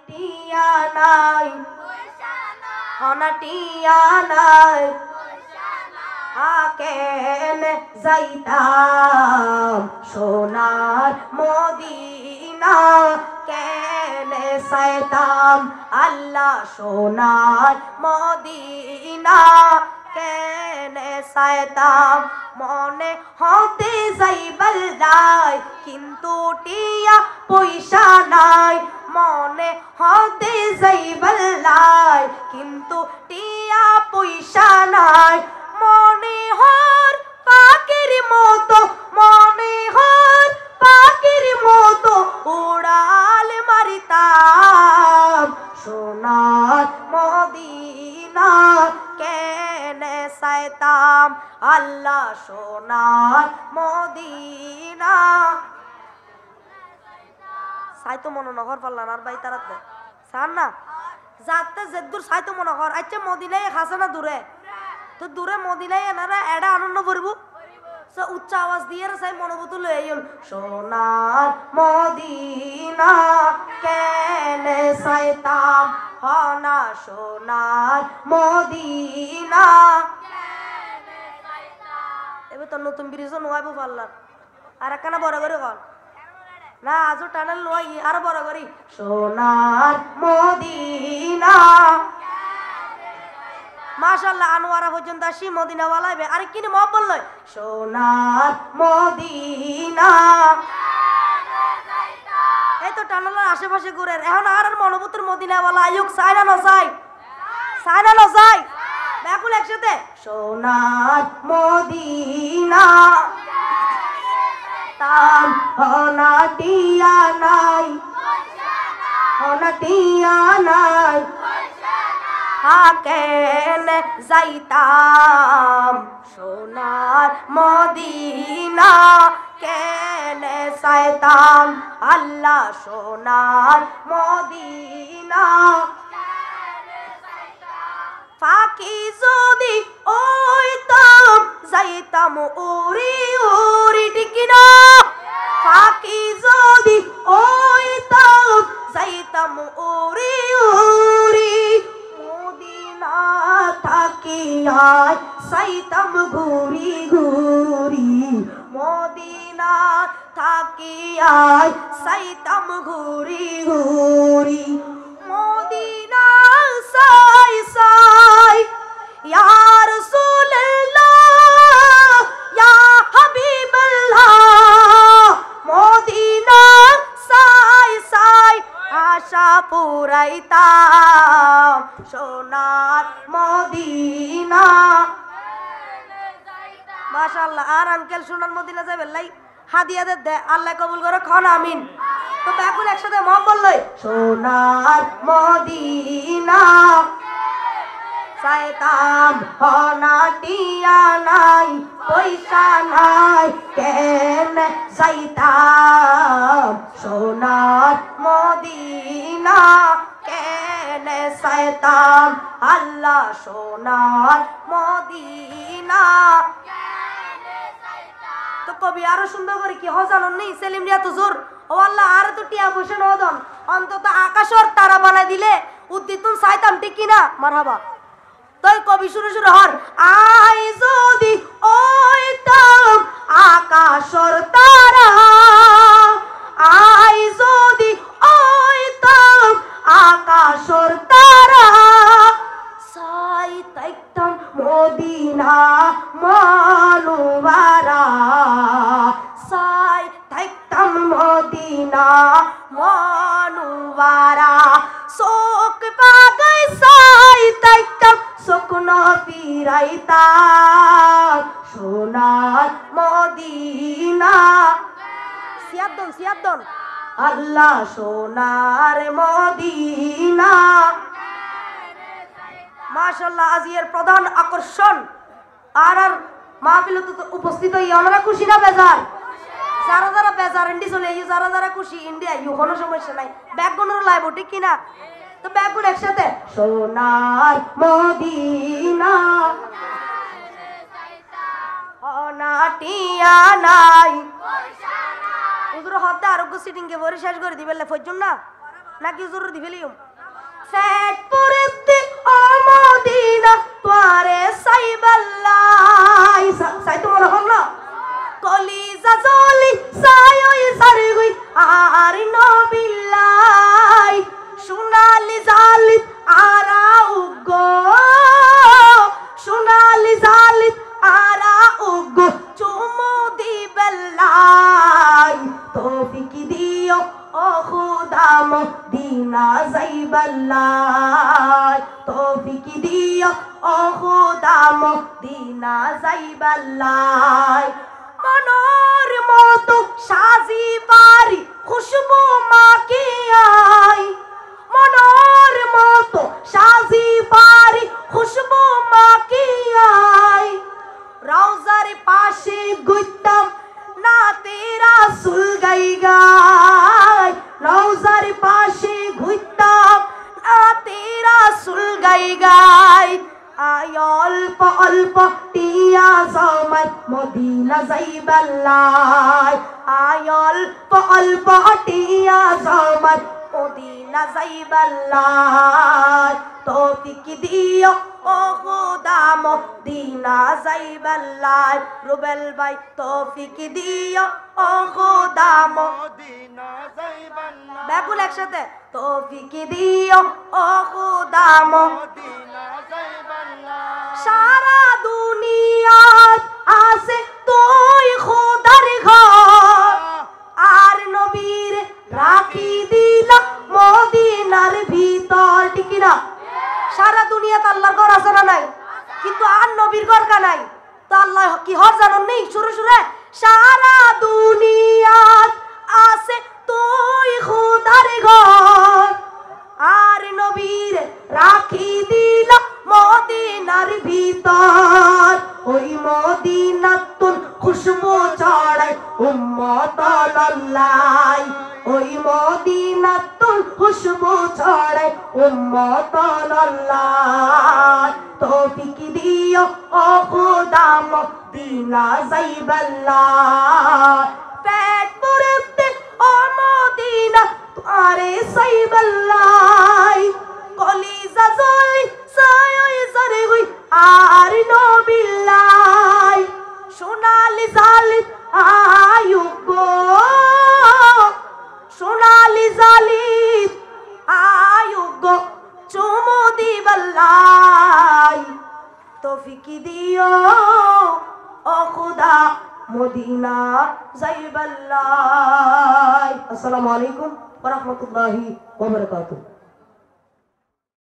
টিয়া নাই টিয়া নাই কেন যাইতাম সোনার মদিনা কেন সাইতাম আল্লাহ সোনার মদিনা কেন সাইতাম মনে হতে যাইবার যায় কিন্তু টিয়া পয়সা নাই মনে হতে যাইবার যায় কিন্তু টিয়া পয়সা নাই মনে হর পাখির মতো মনে হর পাখির মতো উড়াল মারিতাম সোনার মদিনা কেন সাইতাম আল্লাহ সোনার মদিনা সাইতো মনোনগর পাল্লান আর বাই তারাত সার না যাতে যেদূর সাইতো মনোহর আচ্ছা মদিনায় খাসে না দূরে তো দূরে মদিনায় এনারা এডা আনন্দ করবো উচ্চ আওয়াজ দিয়ে সাই মনোভূতি লয়ে আইন সোনার মদিনা কেন সাইতাম হনা সোনার মদিনা এবার তো নতুন ব্রিজ নোয়াইবো পারলাম আর একখানা বড় করে কল না আজও টানেল নোয়াই আরো বড় করি সোনার মদিনা মাশাআল্লাহ আনোয়ারা পর্যন্ত আসি মদিনাওয়ালাইবে আরে কিনে মব বললো সোনার মদিনা এই তো টানেলের আশেপাশে ঘুরে এখন আর মনোভূতির মদিনাওয়ালা আয়ুক চাই না নচাই চাই না নচাই ব্যাকুল একসাথে সোনার মদিনা তাম হনা টিয়া নাই হনা টিয়া নাই কেন যাইতাম সোনার মদিনা কেন সাইতাম আল্লাহ সোনার মদিনা ফাঁকি যদি ওইতাম যাইতাম উড়ি উড়ি টিকিনা ফাঁকি যদি ওইতাম যাইতাম উড়ি উড়ি মদিনা থাকিয়ায় সাইতাম ঘুরি ঘুরি মদিনা থাকিয়ায় সাইতাম ঘুরি ঘুরি মদিনা সাই সাই ইয়া রাসূলুল্লাহ ইয়া হাবিবাল্লাহ মদিনা সাই সাই আশা পুরাইতাম সোনার মদিনা মাশাআল্লাহ আর আঙ্কেল সোনার মদিনা যাবে লাই হাদিয়া দে আল্লাহ কবুল করে খন আমিন তো ব্যাকুল একসাথে মম বললই সোনার মদিনা সাইতাম হনা টিয়া নাই পয়সা নাই কেন সাইতাম সোনার মদিনা কেন সাইতাম আল্লাহ সোনার মদিনা তো কবি আরো সুন্দর করে কি হজানন নেই সেলিম রিয়া তো জোর ও আল্লাহ আর তো টিয়া বসে নদন অন্তত আকাশর তারা বানাই দিলে উদ্দিতুন সাইতাম ঠিক কিনা মারহাবা তাই কবি শুরু শুরু হর আই যদি ওইতাম আকাশর তারা আই যদি ওইতাম আকাশর তারা সাই তাইতাম মদিনা মনুবারা সাই তাইতাম মদিনা মনুবারা শোক পাগাই সাই তাইতাম শুকনো ফিরাইতাম সোনার মদিনা সিয়াদন সিয়াদন আল্লাহ সোনার মদিনা মাশাআল্লাহ আজিয়ের প্রধান আকর্ষণ আর মাহফিলে তো উপস্থিত হই আমরা খুশি না বেজার যারা যারা বেজার ইন্ডি চলে আইও যারা যারা খুশি ইন্ডিয়া আইও কোনো সমস্যা নাই ব্যাকগ্রাউন্ডের লাইভ ঠিক কিনা তো ব্যাকগ্রাউন্ড একসাথে সোনার মদিনা অনা টিয়া নাই হুজুর হতে আরোগ্য সিটিং কে বড় শেষ করে দিবেলে ফজুম না নাকি জরুরি দি ফেলিও ফেট পরেতে ও মদিনা তোরে সাইবাল্লাই সাই তো মনে হল না কলিজা জলি সাই ওই সারগুই আর নবিল্লাই সোনালি জালিত আরা উগো সোনালি জালিত আরা উগো চুমু দিবেল্লাই তৌফিক দিও ও খুদা মদিনা যাইবাল্লাই তৌফিক দিও ও খুদা মদিনা যাইবাল্লাই মনোর মতো সাজি পারি খুশবু মাকিয়াই মনোর মতো সাজি পারি খুশবু মাকিয়াই রওজার পাশে গুইতাম না তেরা সুল গাই গাই রওজার পাশে ঘুইতাম না তেরা সুল গাই গাই আয় অল্প অল্প টিয়া জমাত মদিনা যাইবাল্লাই আয় অল্প অল্প টিয়া জমাত মদিনা যাইবাল্লাই তৌফিক দিও ও খুদা মদিনা যাইবাল্লাই রুবেল ভাই তৌফিক দিও ও খুদা মদিনা যাইবাল্লাই বেগুন একসাথে তৌফিক দিও ও খুদা মদিনা যাইবাল্লাই সারা দুনিয়াত আছে তুই খোদার ঘর আর নবীর রাখি দিলা মদিনার ভিতর ঠিক না সারা দুনিয়াতে আল্লাহর ঘর আছে না নাই কিন্তু আর নবীর ঘর কা নাই তো আল্লাহ কি হর জানেন নেই শুরু শুরু সারা দুনিয়াত আছে তুই খোদার ঘর আর নবীর রাখি দিলা মদিনার ভিতর ওই মদিনাতুল খুশবু ছড়ায় উম্মত আল্লাহ ওই মদিনাতুল খুশবু ছড়ায় উম্মত আল্লাহ তৌফিক দিও ও খুদা মদিনা যাইবাল্লাহ পেট ভরতে ও মদিনা তোরে সাইবাল্লাই কলিজা জলি সাই সারে হই আর নবিল্লাই সোনালি জালিত আয়ুগো সোনালি জালিত আয়ুগো চুমু দিবাল্লাই তৌফিক দিও ও খুদা মদিনা যাইবাল্লাই আসসালামু আলাইকুম ওয়া রাহমাতুল্লাহি ওয়া বারাকাতুহু